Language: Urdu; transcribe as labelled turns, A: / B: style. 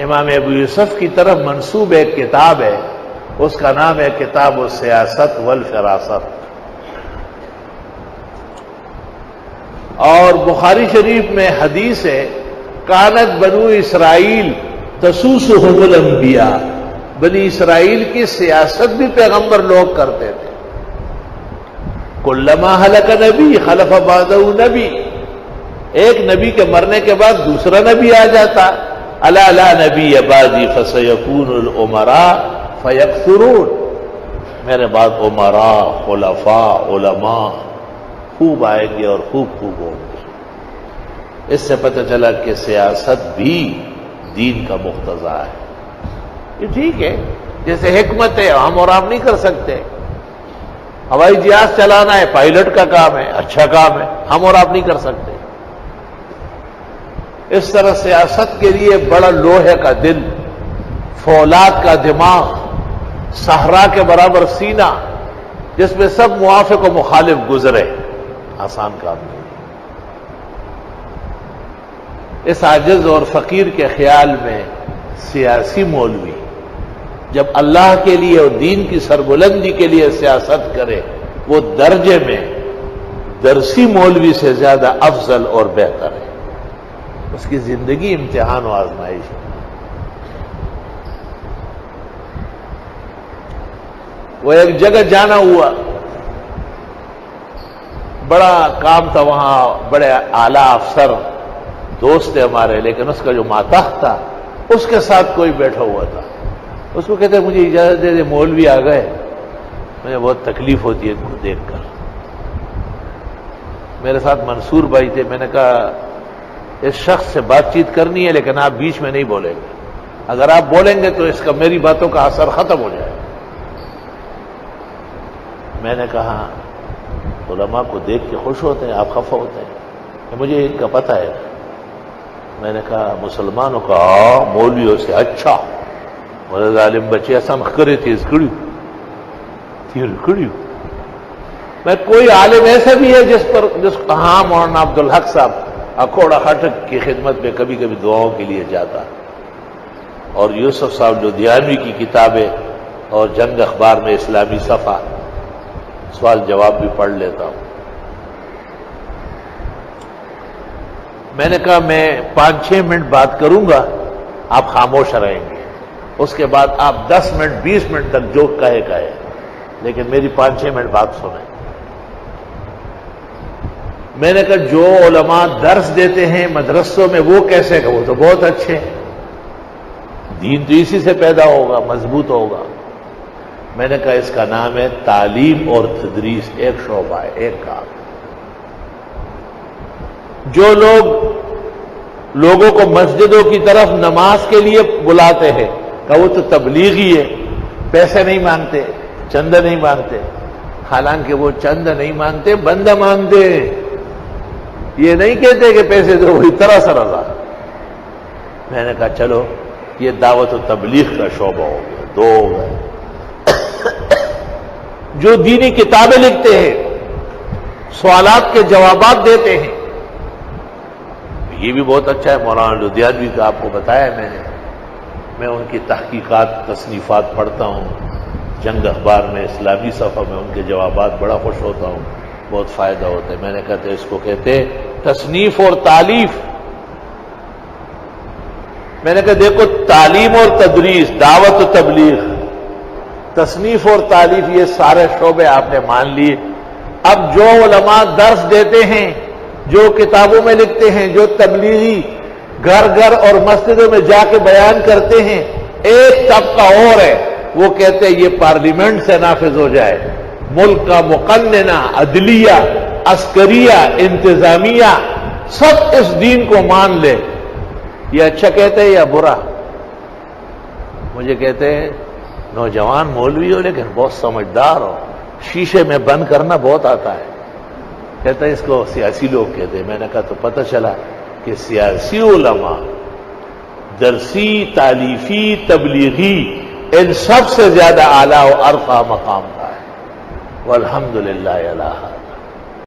A: امام ابو یوسف کی طرف منسوب ایک کتاب ہے، اس کا نام ہے کتاب السیاست والفراست۔ اور بخاری شریف میں حدیث ہے، کانت بنو اسرائیل تسوسہم الانبیاء، بنی اسرائیل کی سیاست بھی پیغمبر لوگ کرتے تھے۔ کلما ہلک نبی خلف بعدہ نبی، ایک نبی کے مرنے کے بعد دوسرا نبی آ جاتا، الا لا نبی بعدی فسیکون الامراء فیکثرون، میرے بعد امراء، خلفاء، علماء خوب آئیں گے اور خوب ہوں گے۔ اس سے پتہ چلا کہ سیاست بھی دین کا مقتضا ہے۔ یہ ٹھیک ہے، جیسے حکمت ہے ہم اور آپ نہیں کر سکتے، ہوائی جہاز چلانا ہے پائلٹ کا کام ہے، اچھا کام ہے، ہم اور آپ نہیں کر سکتے۔ اس طرح سیاست کے لیے بڑا لوہے کا دل، فولاد کا دماغ، صحرا کے برابر سینہ، جس میں سب موافق و مخالف گزرے، آسان کام نہیں۔ اس عاجز اور فقیر کے خیال میں سیاسی مولوی جب اللہ کے لیے اور دین کی سربلندی کے لیے سیاست کرے، وہ درجے میں درسی مولوی سے زیادہ افضل اور بہتر ہے۔ اس کی زندگی امتحان و آزمائش ہے۔ وہ ایک جگہ جانا ہوا، بڑا کام تھا وہاں، بڑے اعلیٰ افسر دوست تھے ہمارے، لیکن اس کا جو ماتحت تھا اس کے ساتھ کوئی بیٹھا ہوا تھا۔ اس کو کہتے مجھے اجازت دے دے، مولوی آ گئے، مجھے بہت تکلیف ہوتی ہے ان کو دیکھ کر۔ میرے ساتھ منصور بھائی تھے، میں نے کہا اس شخص سے بات چیت کرنی ہے لیکن آپ بیچ میں نہیں بولیں گے، اگر آپ بولیں گے تو اس کا میری باتوں کا اثر ختم ہو جائے۔ میں نے کہا علماء کو دیکھ کے خوش ہوتے ہیں، آپ خفا ہوتے ہیں کہ مجھے ان کا پتہ ہے۔ میں نے کہا مسلمانوں کا مولویوں سے اچھا بولے ظالم بچے ایسا کرے تیز کڑی۔ میں کوئی عالم ایسا بھی ہے جس ہاں مولانا عبدالحق صاحب اکھوڑا خٹک کی خدمت میں کبھی کبھی دعاؤں کے لیے جاتا، اور یوسف صاحب جو دیانوی کی کتابیں اور جنگ اخبار میں اسلامی صفحہ سوال جواب بھی پڑھ لیتا ہوں۔ میں نے کہا میں 5-6 منٹ بات کروں گا، آپ خاموش رہیں گے، اس کے بعد آپ 10 منٹ 20 منٹ تک جو کہے لیکن میری 5-6 منٹ بات سنیں۔ میں نے کہا جو علماء درس دیتے ہیں مدرسوں میں وہ کیسے کہ وہ تو بہت اچھے ہیں، دین تو اسی سے پیدا ہوگا، مضبوط ہوگا۔ میں نے کہا اس کا نام ہے تعلیم اور تدریس، ایک شعبہ ہے، ایک کام۔ جو لوگ لوگوں کو مسجدوں کی طرف نماز کے لیے بلاتے ہیں کہ وہ تو تبلیغی ہے، پیسے نہیں مانگتے، چندہ نہیں مانگتے، حالانکہ وہ چندہ نہیں مانگتے، بندہ مانگتے ہیں۔ یہ نہیں کہتے کہ پیسے دو، وہی طرح سر ہزار۔ میں نے کہا چلو یہ دعوت و تبلیغ کا شعبہ ہو گیا، 2 ہو گئے۔ جو دینی کتابیں لکھتے ہیں، سوالات کے جوابات دیتے ہیں، یہ بھی بہت اچھا ہے۔ مولانا لدھیانوی کا آپ کو بتایا میں ان کی تحقیقات تصنیفات پڑھتا ہوں، جنگ اخبار میں اسلامی صفحہ میں ان کے جوابات، بڑا خوش ہوتا ہوں، بہت فائدہ ہوتا ہے۔ میں نے کہا اس کو کہتے ہیں تصنیف اور تالیف۔ میں نے کہا دیکھو تعلیم اور تدریس، دعوت و تبلیغ، تصنیف اور تالیف، یہ سارے شعبے آپ نے مان لیے۔ اب جو علماء درس دیتے ہیں، جو کتابوں میں لکھتے ہیں، جو تبلیغی گھر گھر اور مسجدوں میں جا کے بیان کرتے ہیں، ایک طبقہ اور ہے، وہ کہتے ہیں یہ پارلیمنٹ سے نافذ ہو جائے، ملک کا مقننہ، عدلیہ، عسکریہ، انتظامیہ سب اس دین کو مان لے۔ یہ اچھا کہتے ہیں یا برا؟ مجھے کہتے ہیں نوجوان مولوی ہو لیکن بہت سمجھدار ہو، شیشے میں بند کرنا بہت آتا ہے۔ کہتا ہے اس کو سیاسی لوگ کہتے ہیں۔ میں نے کہا تو پتہ چلا کہ سیاسی علماء درسی، تالیفی، تبلیغی، ان سب سے زیادہ اعلیٰ و ارفع مقام کا ہے۔ والحمدللہ علی